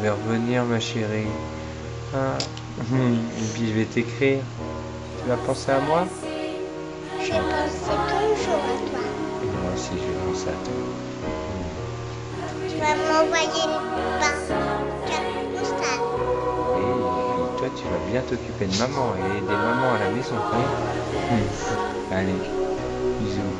vais revenir, ma chérie. Ah. Et puis je vais t'écrire. Tu vas penser à moi? Je pense toujours à toi. Et moi aussi, je vais penser à toi. Tu vas m'envoyer une carte postale. Et puis toi, tu vas bien t'occuper de maman et aider maman à la maison. Hein. Allez, bisous.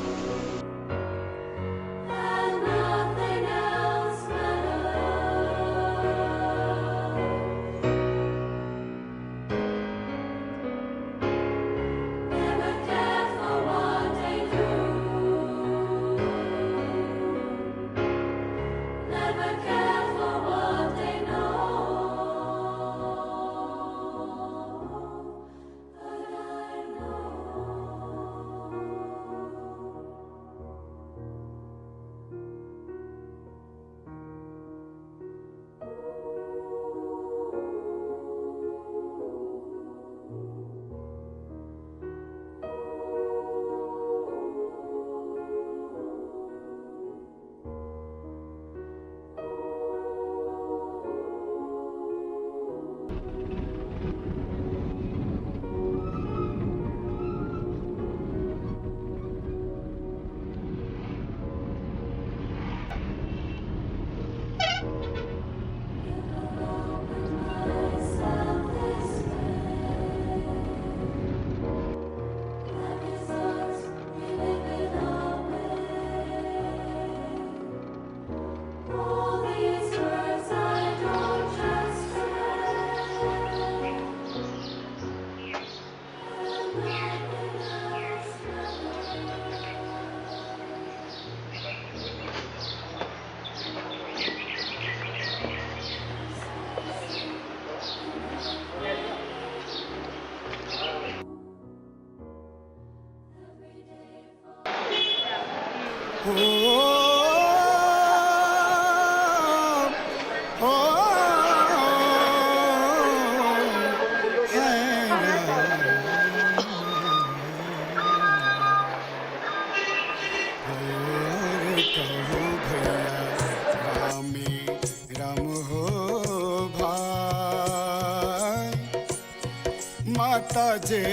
माता जे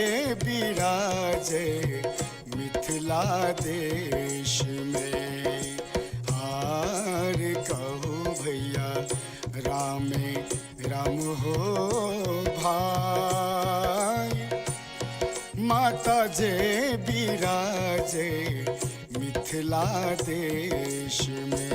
बिराजे मिथिला देश में, हार कहो भैया रामे राम हो भाई। माता जे बिराजे मिथिला देश में।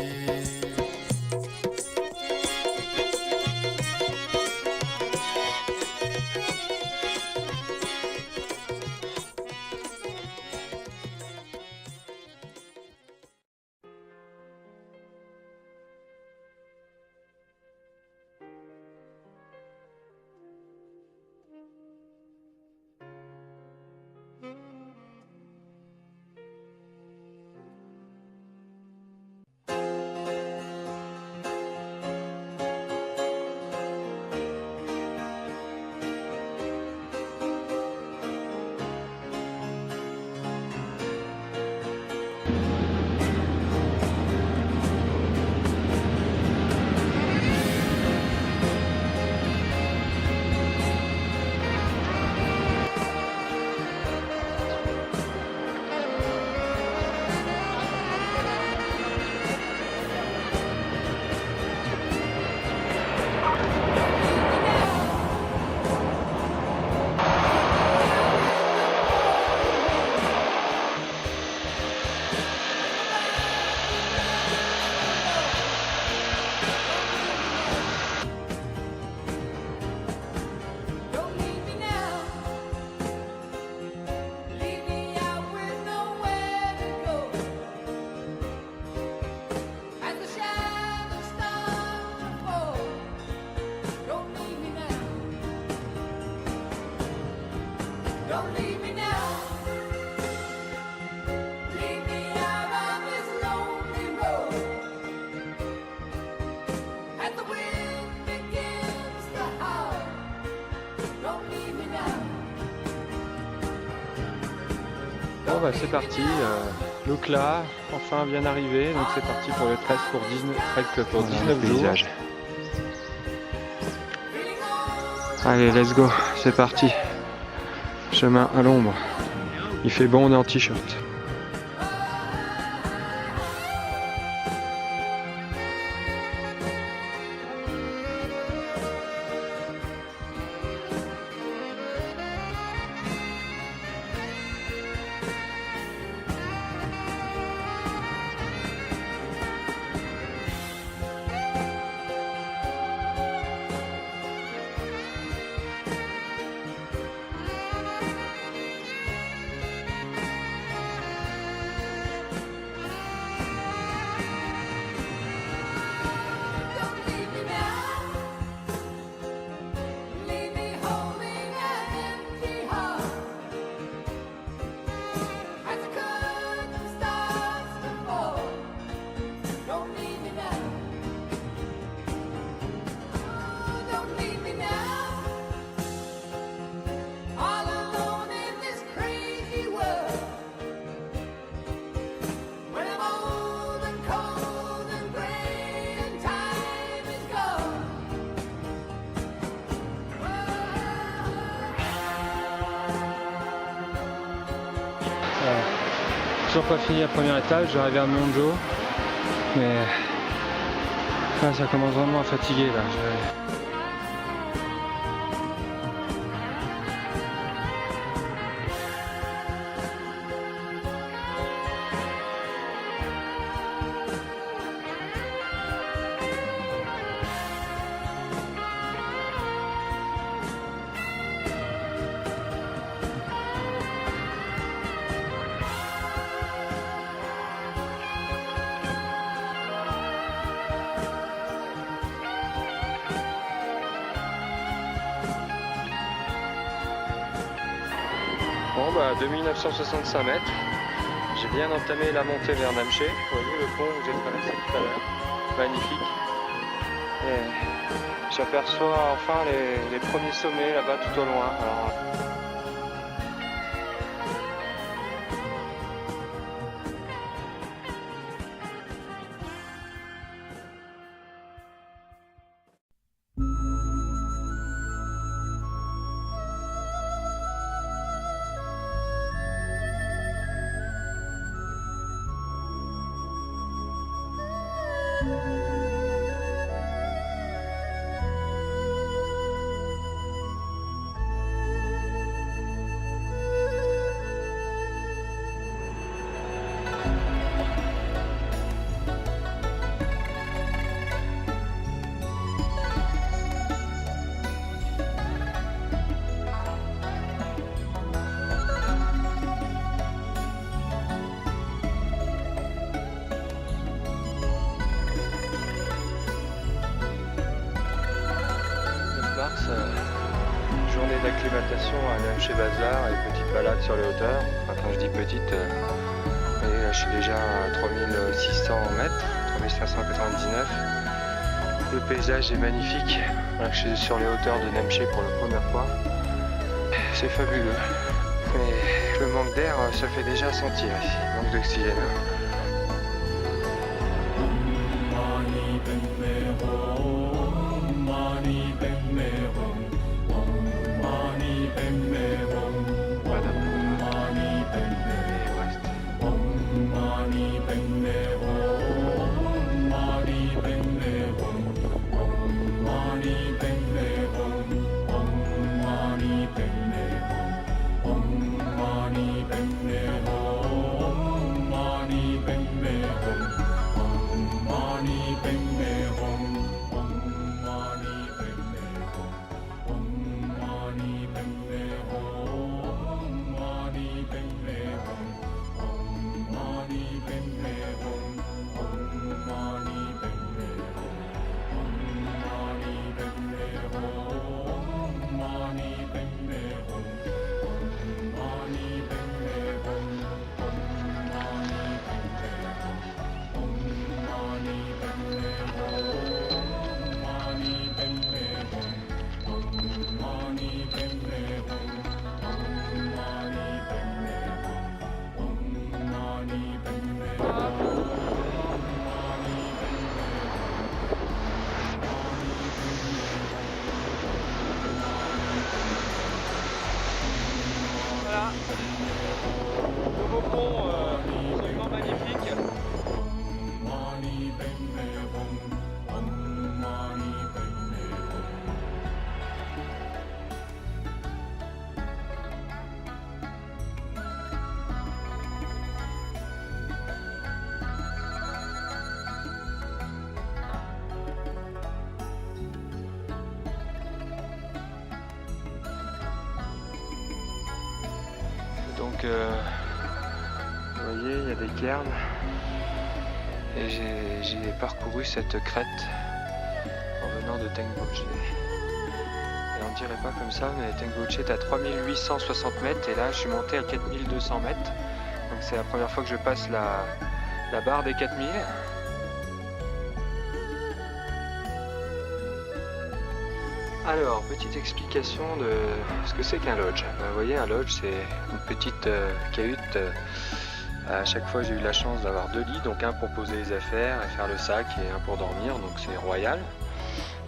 Bon bah c'est parti, le CLA enfin bien arrivé, donc c'est parti pour le 13 pour 19 jours. Allez, let's go, c'est parti. Chemin à l'ombre. Il fait bon, on est en t-shirt. Toujours pas fini la première étape, je vais arriver à Monjo, mais ça commence vraiment à fatiguer là. Bon bah 2965 mètres, j'ai bien entamé la montée vers Namché, vous voyez le pont que j'ai traversé tout à l'heure, magnifique. Et j'aperçois enfin les premiers sommets là-bas tout au loin. Alors, journée d'acclimatation à Namché Bazar et petite balade sur les hauteurs. Enfin, quand je dis petite, voyez, là je suis déjà à 3600 mètres, 3599. Le paysage est magnifique. Là, je suis sur les hauteurs de Namché pour la première fois. C'est fabuleux. Mais le manque d'air se fait déjà sentir ici, manque d'oxygène. Nouveau pont absolument magnifique. Donc vous voyez, il y a des cairns et j'ai parcouru cette crête en venant de Tengboche. Et on dirait pas comme ça, mais Tengboche est à 3860 mètres et là je suis monté à 4200 mètres. Donc c'est la première fois que je passe la barre des 4000. Alors, petite explication de ce que c'est qu'un lodge. Vous voyez, un lodge, c'est une petite cahute. À chaque fois, j'ai eu la chance d'avoir 2 lits, donc un pour poser les affaires et faire le sac et un pour dormir, donc c'est royal.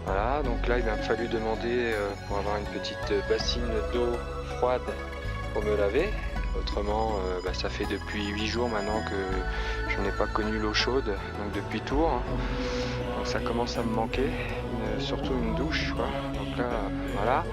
Voilà, donc là, il m'a fallu demander pour avoir une petite bassine d'eau froide pour me laver. Autrement, ça fait depuis 8 jours maintenant que je n'ai pas connu l'eau chaude, donc depuis Tours. Donc ça commence à me manquer, surtout une douche, quoi. Donc là, voilà.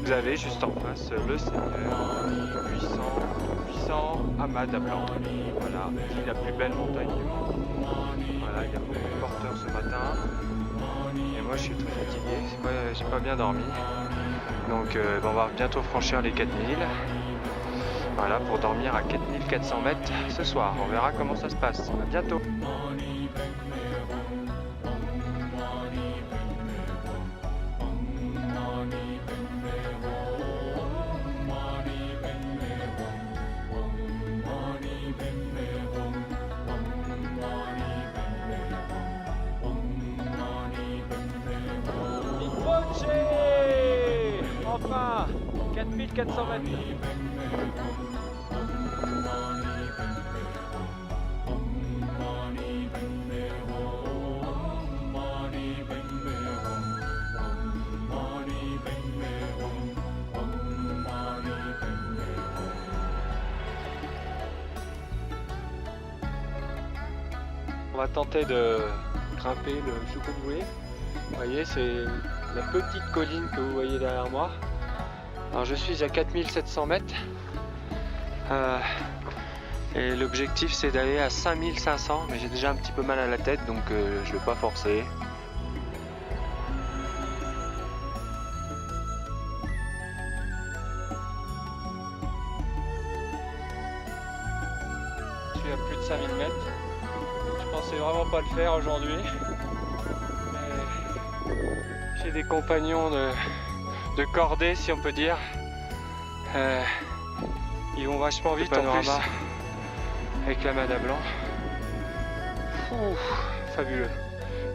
Vous avez juste en face le Seigneur, puissant amas d'Ablan. Voilà, c'est la plus belle montagne du monde. Voilà, il y a beaucoup de porteurs ce matin. Et moi je suis très fatigué, j'ai pas bien dormi. Donc on va bientôt franchir les 4000. Voilà, pour dormir à 4400 mètres ce soir. On verra comment ça se passe. À bientôt. Enfin, 4400 mètres. On va tenter de grimper le Choukouboué. Vous voyez, c'est la petite colline que vous voyez derrière moi. Alors je suis à 4700 mètres et l'objectif c'est d'aller à 5500, mais j'ai déjà un petit peu mal à la tête, donc je ne vais pas forcer. Je suis à plus de 5000 mètres. Je pensais vraiment pas le faire aujourd'hui. J'ai des compagnons de cordée, si on peut dire. Ils vont vachement vite en plus avec la Mada Blanc. Fabuleux.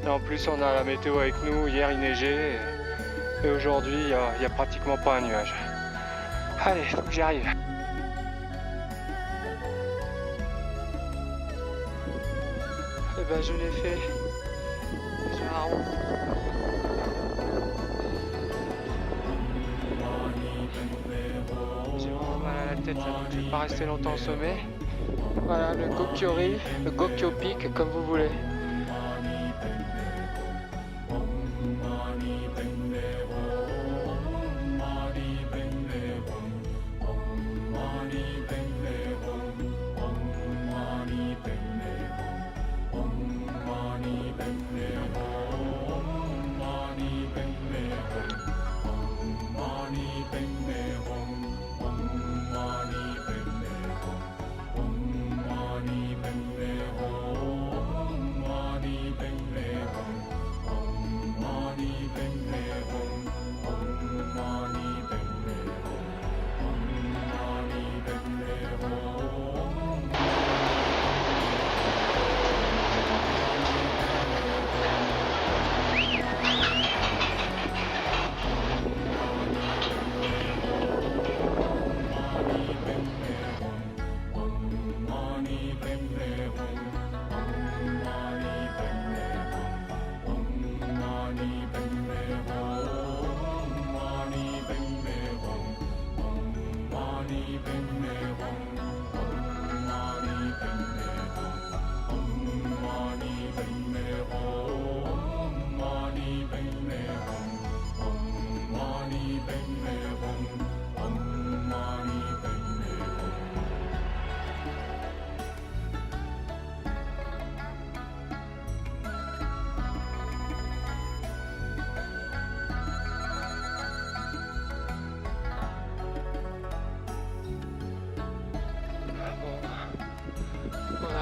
Et en plus on a la météo avec nous. Hier il neigeait et aujourd'hui il n'y a pratiquement pas un nuage. Allez, faut que j'y arrive. Et ben je l'ai fait. J'ai un rond. J'ai vraiment mal à la tête là, donc je vais pas rester longtemps au sommet. Voilà le Gokyori, le Gokyo Peak comme vous voulez.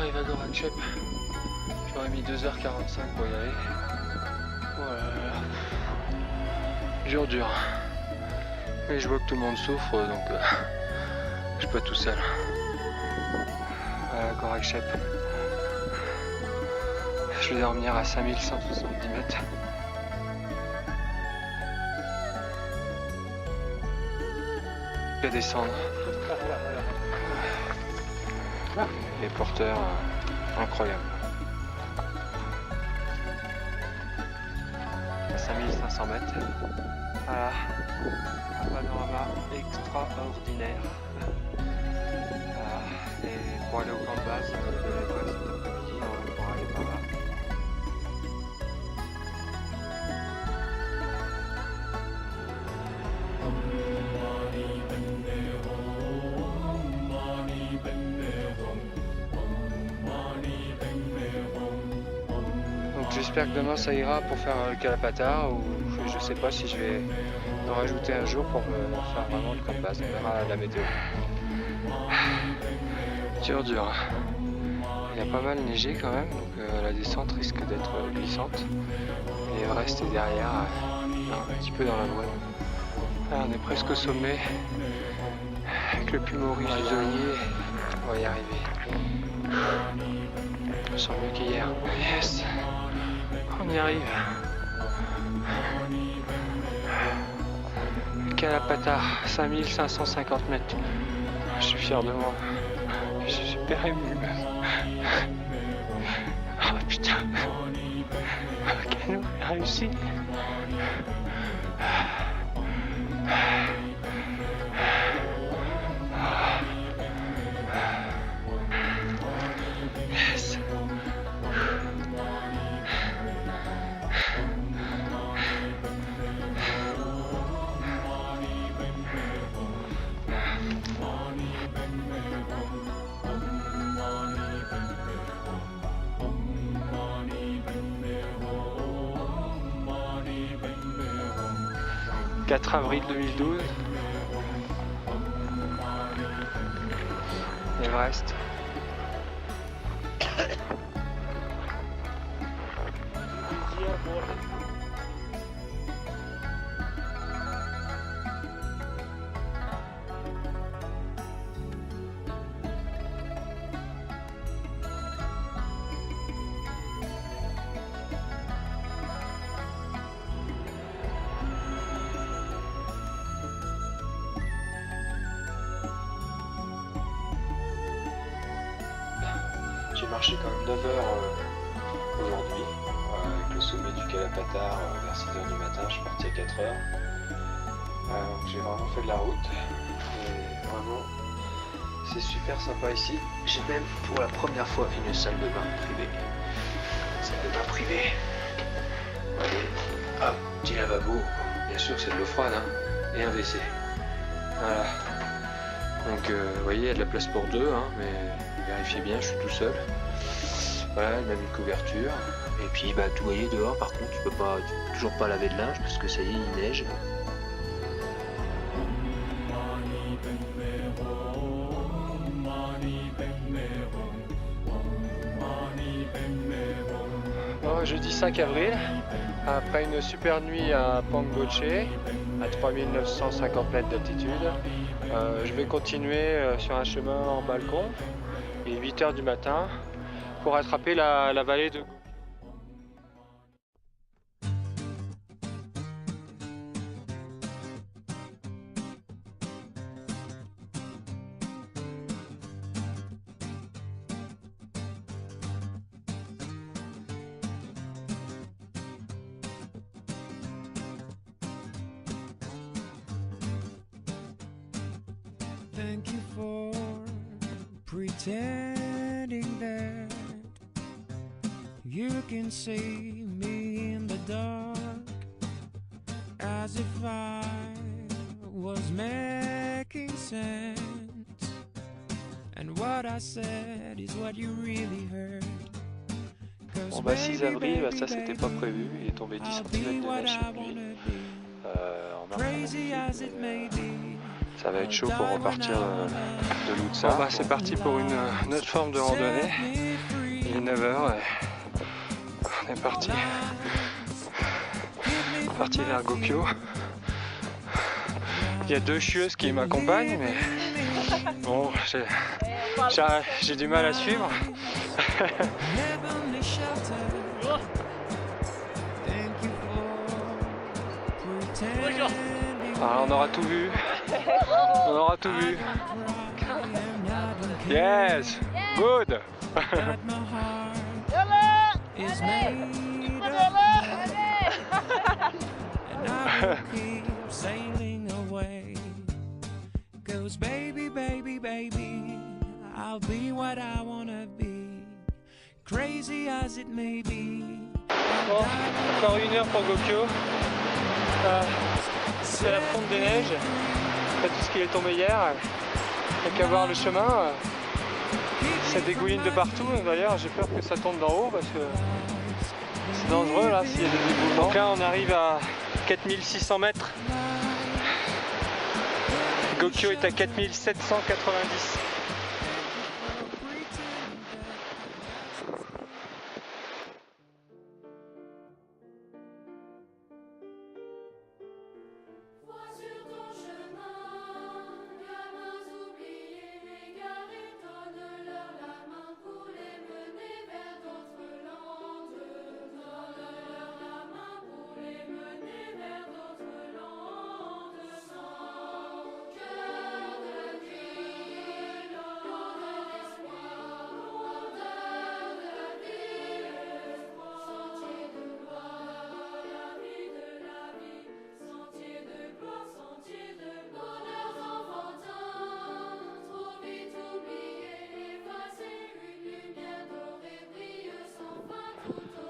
j'arrive à Gorakchep. J'aurais mis 2h45 pour y aller. Voilà. Dur. Mais je vois que tout le monde souffre, donc je suis pas tout seul. Voilà, Gorakchep. Je vais dormir à 5170 mètres. Je vais descendre. Les porteurs, incroyables. À 5500 mètres. Voilà. Un panorama extraordinaire. Voilà. Et pour aller au camp de base de l'Everest cet après-midi, on pourra aller par là. Donc j'espère que demain ça ira pour faire le Kalapata, ou je sais pas si je vais en rajouter un jour pour me faire vraiment le camp de base. On verra la météo. Dur. Il y a pas mal neigé quand même, donc la descente risque d'être glissante. Et Everest est derrière, un petit peu dans la brume. Là, on est presque au sommet, avec le plumeau riche du Zolier. On va y arriver. Je me sens mieux qu'hier. Yes, on y arrive. Kalapata, 5550 mètres. Je suis fier de moi. Je suis super ému. Oh putain. Cano a réussi. Yes. 4 avril 2012. Everest. J'ai marché quand même 9 heures aujourd'hui, avec le sommet du Kalapata vers 6 h du matin. Je suis parti à 4 heures. Donc j'ai vraiment fait de la route. Et vraiment, c'est super sympa ici. J'ai même pour la première fois une salle de bain privée. Salle de bain privée. Allez, hop, petit lavabo. Bien sûr, c'est de l'eau froide, hein, et un WC. Voilà. Donc, vous voyez, il y a de la place pour deux, hein, mais vérifiez bien, je suis tout seul. Voilà, il m'a mis une couverture. Et puis, bah, vous voyez, dehors, par contre, tu peux toujours pas laver de linge parce que ça y est, il neige. Bon, jeudi 5 avril, après une super nuit à Pangboche, à 3950 mètres d'altitude, je vais continuer sur un chemin en balcon. Il est 8 h du matin pour attraper la vallée de... Thank you for pretending that you can see me in the dark, as if I was making sense, and what I said is what you really heard. Bon bah 6 avril, bah, ça c'était pas prévu, il est tombé 10 cm de neige cette nuit en marquant Ça va être chaud pour repartir de Loutsa. Bon, bah, c'est parti pour une autre forme de randonnée. Il est 9h et on est parti vers Gokyo. Il y a 2 chieuses qui m'accompagnent, mais bon, j'ai du mal à suivre. Alors, on aura tout vu. On aura tout vu. Yes, good. Goes baby, baby, baby, I'll be what I wanna be, crazy as it may be. Bon, encore 1 heure pour Gokyo. C'est la fonte des neiges. Après tout ce qui est tombé hier, il n'y a qu'à voir le chemin. Ça dégouline de partout. D'ailleurs, j'ai peur que ça tombe d'en haut parce que c'est dangereux là s'il y a des éboulements. Donc là, on arrive à 4600 mètres. Gokyo est à 4790.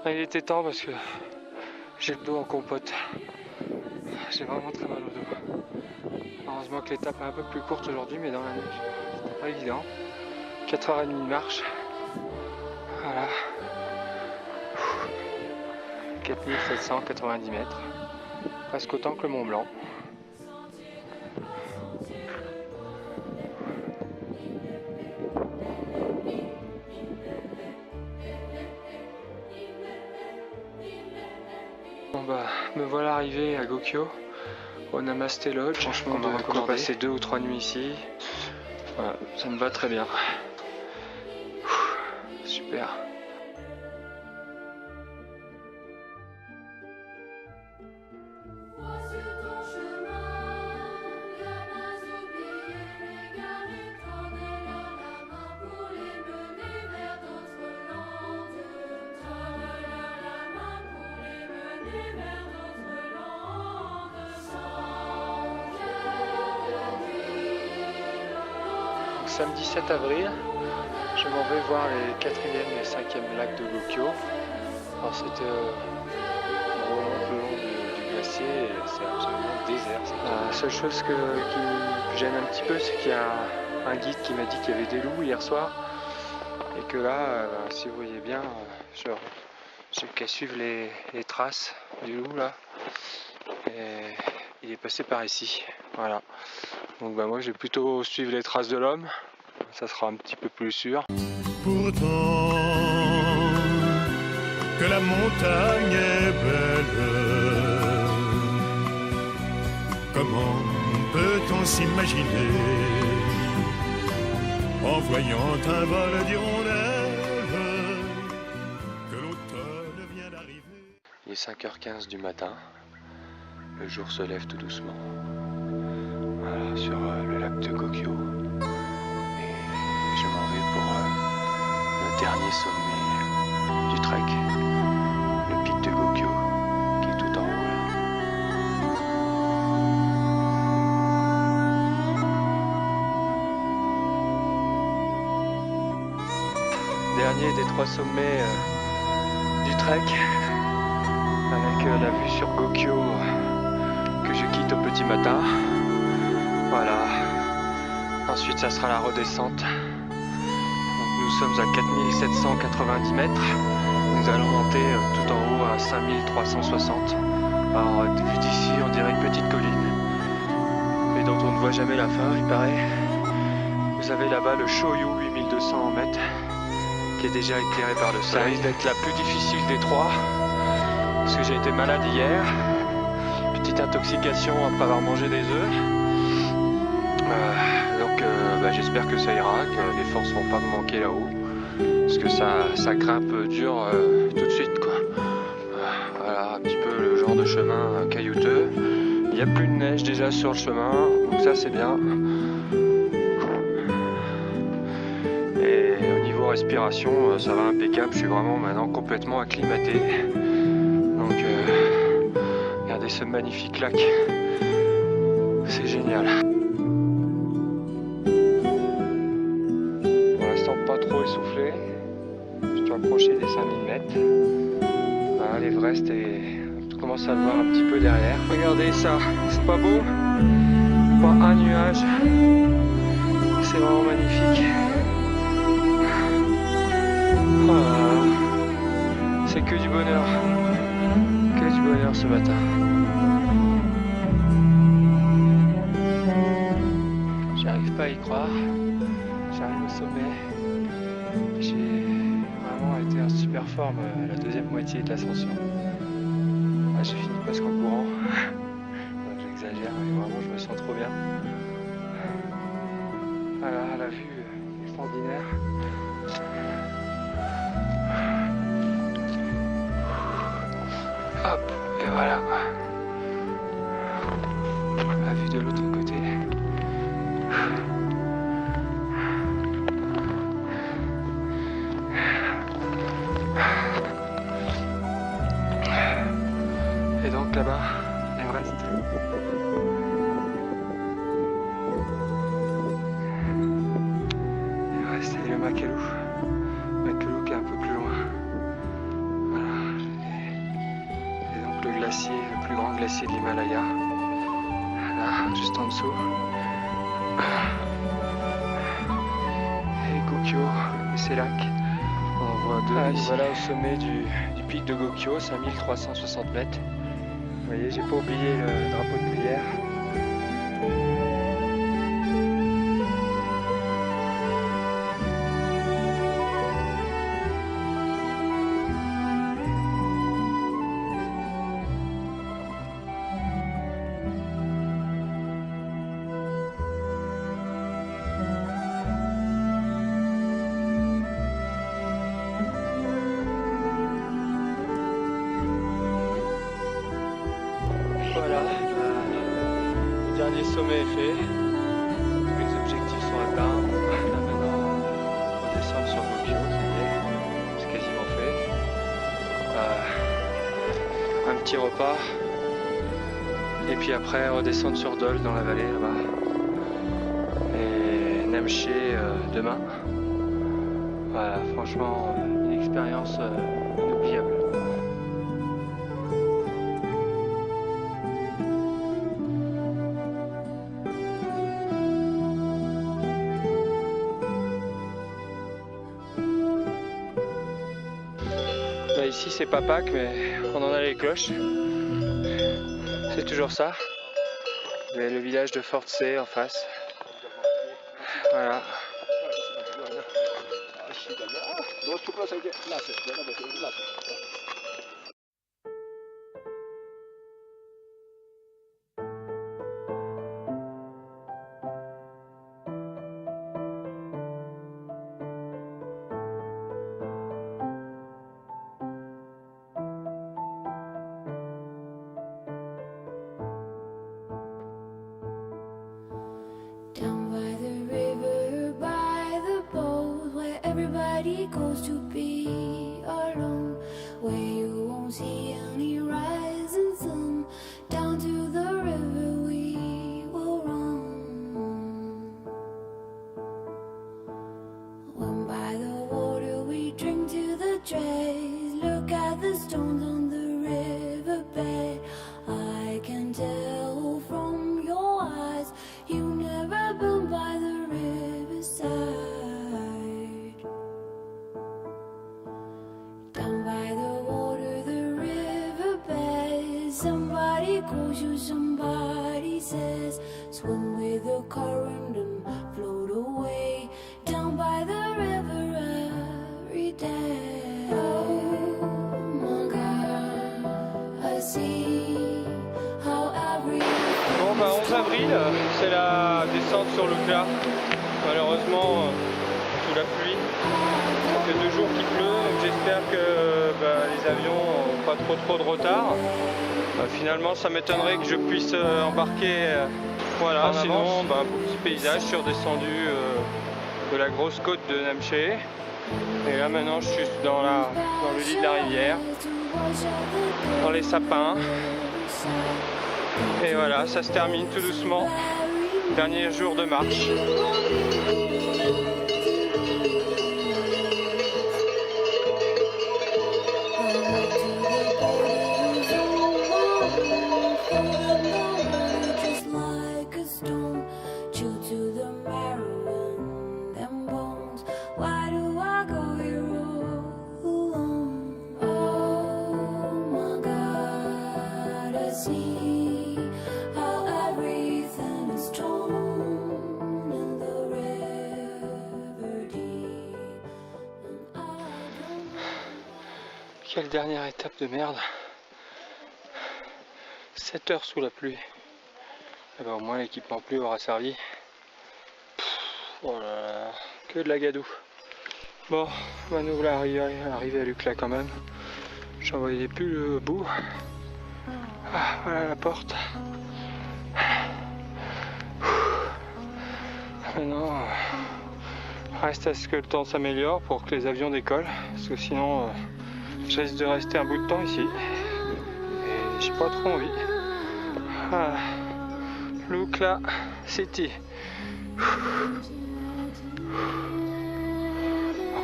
Il était temps parce que j'ai le dos en compote. J'ai vraiment très mal au dos. Heureusement que l'étape est un peu plus courte aujourd'hui, mais dans la neige, c'était pas évident. 4h30 de marche. Voilà. 4790 mètres. Presque autant que le Mont Blanc. Bon bah, me voilà arrivé à Gokyo, au Namaste Lodge. Franchement, on a encore passé 2 ou 3 nuits ici. Voilà, ça me va très bien. Super. Samedi 7 avril, je m'en vais voir les 4e et 5e lacs de Gokyo. Alors c'était on remonte le long du glacier et c'est absolument désert. La seule chose qui me gêne un petit peu, c'est qu'il y a un guide qui m'a dit qu'il y avait des loups hier soir et que là, si vous voyez bien, j'ai qu'à suivre les traces du loup là. Et il est passé par ici. Voilà. Donc bah moi je vais plutôt suivre les traces de l'homme, ça sera un petit peu plus sûr. Pourtant que la montagne est belle, comment peut-on s'imaginer en voyant un vol d'hirondelles que l'automne vient d'arriver. Il est 5h15 du matin, le jour se lève tout doucement. Voilà, sur le lac de Gokyo. Et je m'en vais pour le dernier sommet du trek, le pic de Gokyo, qui est tout en haut là. Dernier des 3 sommets du trek, avec la vue sur Gokyo que je quitte au petit matin. Voilà, ensuite ça sera la redescente. Donc nous sommes à 4790 mètres. Nous allons monter tout en haut à 5360. Alors vu d'ici on dirait une petite colline. Mais donc dont on ne voit jamais la fin, il paraît. Vous avez là-bas le Shoyu 8200 mètres, qui est déjà éclairé par le soleil. Ça risque d'être la plus difficile des trois, parce que j'ai été malade hier. Petite intoxication après avoir mangé des œufs. Donc j'espère que ça ira, que les forces vont pas me manquer là-haut. Parce que ça grimpe dur tout de suite, quoi. Voilà, un petit peu le genre de chemin caillouteux. Il n'y a plus de neige déjà sur le chemin, donc ça c'est bien. Et au niveau respiration, ça va impeccable. Je suis vraiment maintenant complètement acclimaté. Donc regardez ce magnifique lac. C'est génial. Pour l'instant pas trop essoufflé. Je dois approcher des 5000 mètres. Voilà, l'Everest commence à le voir un petit peu derrière. Regardez ça, c'est pas beau? Pas un nuage. C'est vraiment magnifique. Voilà. C'est que du bonheur. Que du bonheur ce matin. J'arrive pas à y croire. J'arrive au sommet. J'ai vraiment été en super forme la deuxième moitié de l'ascension. J'ai fini presque en courant. J'exagère, mais vraiment je me sens trop bien. Voilà, la vue extraordinaire. Hop, et voilà. La vue de l'autre côté. Et donc là-bas, l'Everest. L'Everest et le Makalu. Makalu qui est un peu plus loin. Voilà. Et donc le glacier, le plus grand glacier de l'Himalaya. Là, juste en dessous. Et Gokyo, et ces lacs. On voit deux ici. Voilà au sommet du pic de Gokyo, 5360 mètres. Vous voyez, j'ai pas oublié le drapeau de prière. Voilà, le dernier sommet est fait, tous les objectifs sont atteints. Là maintenant, on redescend sur Gokyo, ça y est, c'est quasiment fait. Un petit repas, et puis après redescendre sur Dol dans la vallée là-bas. Et Namche demain. Voilà, franchement, une expérience inoubliable. Ici c'est pas Pâques, mais on en a les cloches. C'est toujours ça. Vous avez le village de Fortsé en face. Voilà. Down by the river, by the boat, where everybody goes to be alone, where you won't see any rising sun. Down to the river we will run. When by the water we drink to the dregs, look at the stones on the riverbed. I can tell from your eyes you never been by the riverside. Down by the water, the riverbed, somebody calls you, somebody says swim with the current and float away down by the river every day. Oh my God, I see how every Bon bah 11 avril, c'est la descente sur l'Oukla. Malheureusement, sous la pluie. Ça fait 2 jours qu'il pleut, donc j'espère que les avions n'ont pas trop de retard. Finalement, ça m'étonnerait que je puisse embarquer. Voilà, sinon, beau petit paysage, je suis redescendu de la grosse côte de Namché. Et là maintenant, je suis dans le lit de la rivière, dans les sapins. Et voilà, ça se termine tout doucement. Dernier jour de marche. just like a stone, chilled to the marrow in them bones. Why do I go here all alone? Oh my God, I see how everything is torn in the river deep. And I don't Quelle dernière étape de merde. 7 heures sous la pluie. Et ben, au moins l'équipement pluie aura servi. Oh là là, que de la gadoue. Bon, nous voilà arrivé à l'Ucla quand même. J'en voyais plus le bout. Ah, voilà la porte. Maintenant, reste à ce que le temps s'améliore pour que les avions décollent. Parce que sinon, je risque de rester un bout de temps ici. Et j'ai pas trop envie. Ah, l'Oukla City.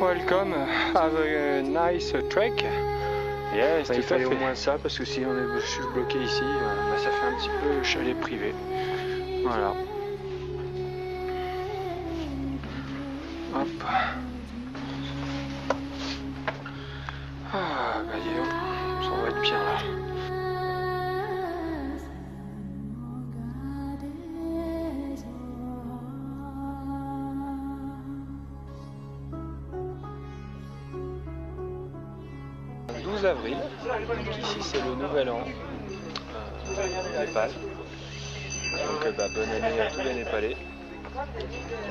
Welcome, have a nice trek. Yes, il fallait au moins ça parce que si je suis bloqué ici, ça fait un petit peu chalet privé. Voilà. Hop. Ah, bah dis donc, ça va être bien là. Le 12 avril, donc ici c'est le nouvel an au Népal. Donc bonne année à tous les Népalais.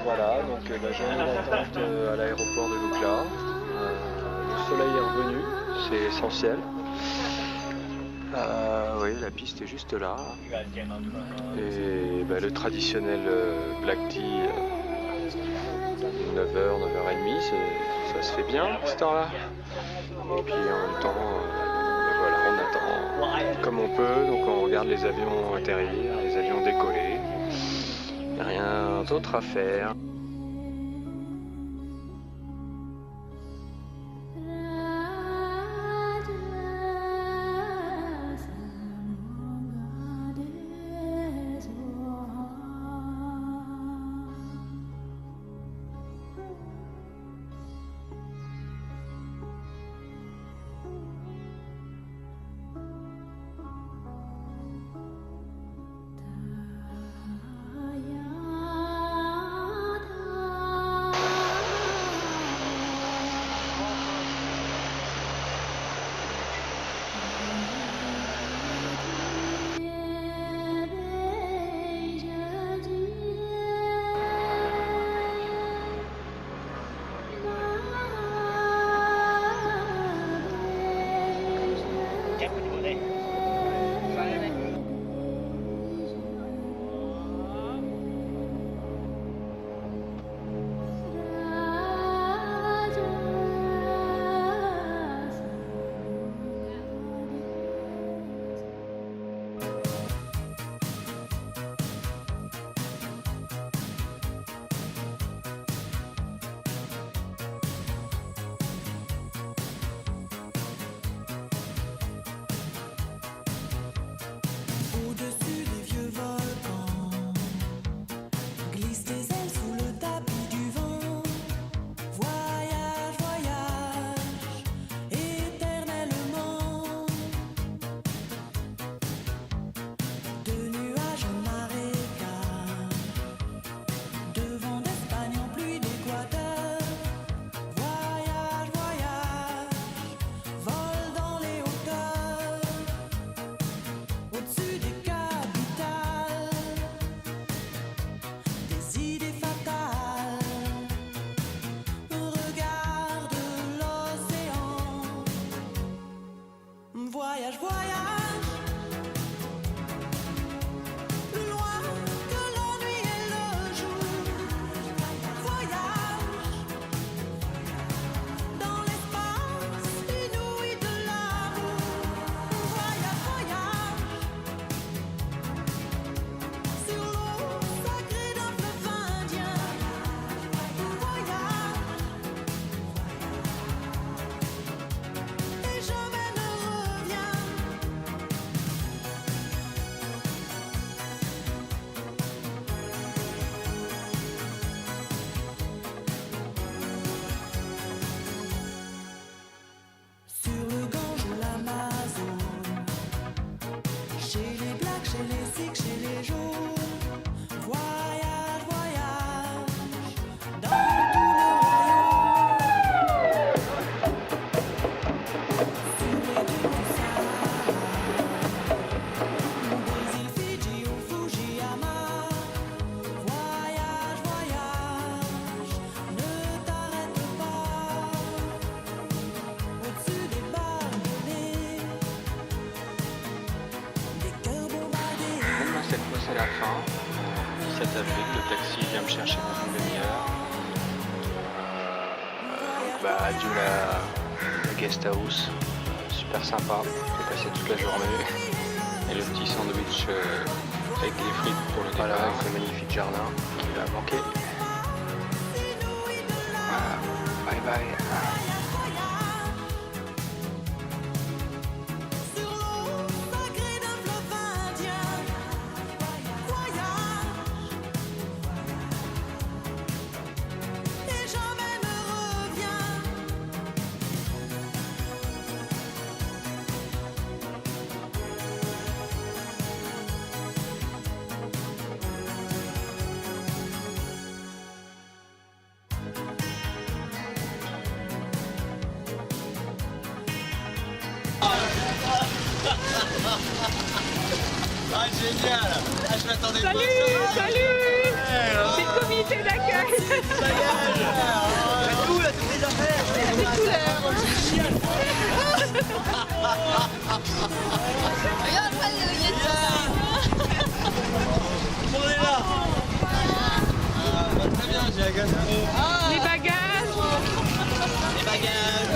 Voilà, donc la journée d'attente à l'aéroport de l'Oukla. Le soleil est revenu, c'est essentiel. Oui, la piste est juste là. Et le traditionnel black tea, 9h, 9h30, ça se fait bien à cette heure-là. Et puis en même temps, voilà, on attend comme on peut, donc on regarde les avions atterrir, les avions décoller. Il n'y a rien d'autre à faire. Voyage, voyage, plus loin que la nuit et le jour. Voyage dans l'espace inouï de l'amour. Voyage, voyage sur l'eau sacrée d'un fleuve indien. Voyage et jamais ne reviens. Sur le Gange ou l'Amazone, chez les Blacks, chez les Sikhs, chez les Jaunes. Voyage, voyage dans tout le royaume. Sur les dunes du Sahara, des îles Fidji ou Fujiyama. Voyage, voyage, ne t'arrête pas. Au-dessus des barbelés, des cœurs bombardés. Bon, bah, cette fois c'est la fin. 17 avril, le taxi vient me chercher dans une demi-heure. Donc bah adieu la guest house, super sympa, j'ai passé toute la journée. Et le petit sandwich avec les frites pour le départ, avec le magnifique jardin qui va manquer. Voilà, bye bye. Sur l'eau sacrée d'un fleuve indien. Voyage et jamais ne reviens. Ah génial! Ah je m'attendais pas à ça! Salut! C'est le comité d'accueil! Ça y est! Tout là, toutes les affaires! Des couleurs! Regarde, on est là! Très bien, j'ai la gastro. Les bagages! Les bagages!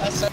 Ah, ça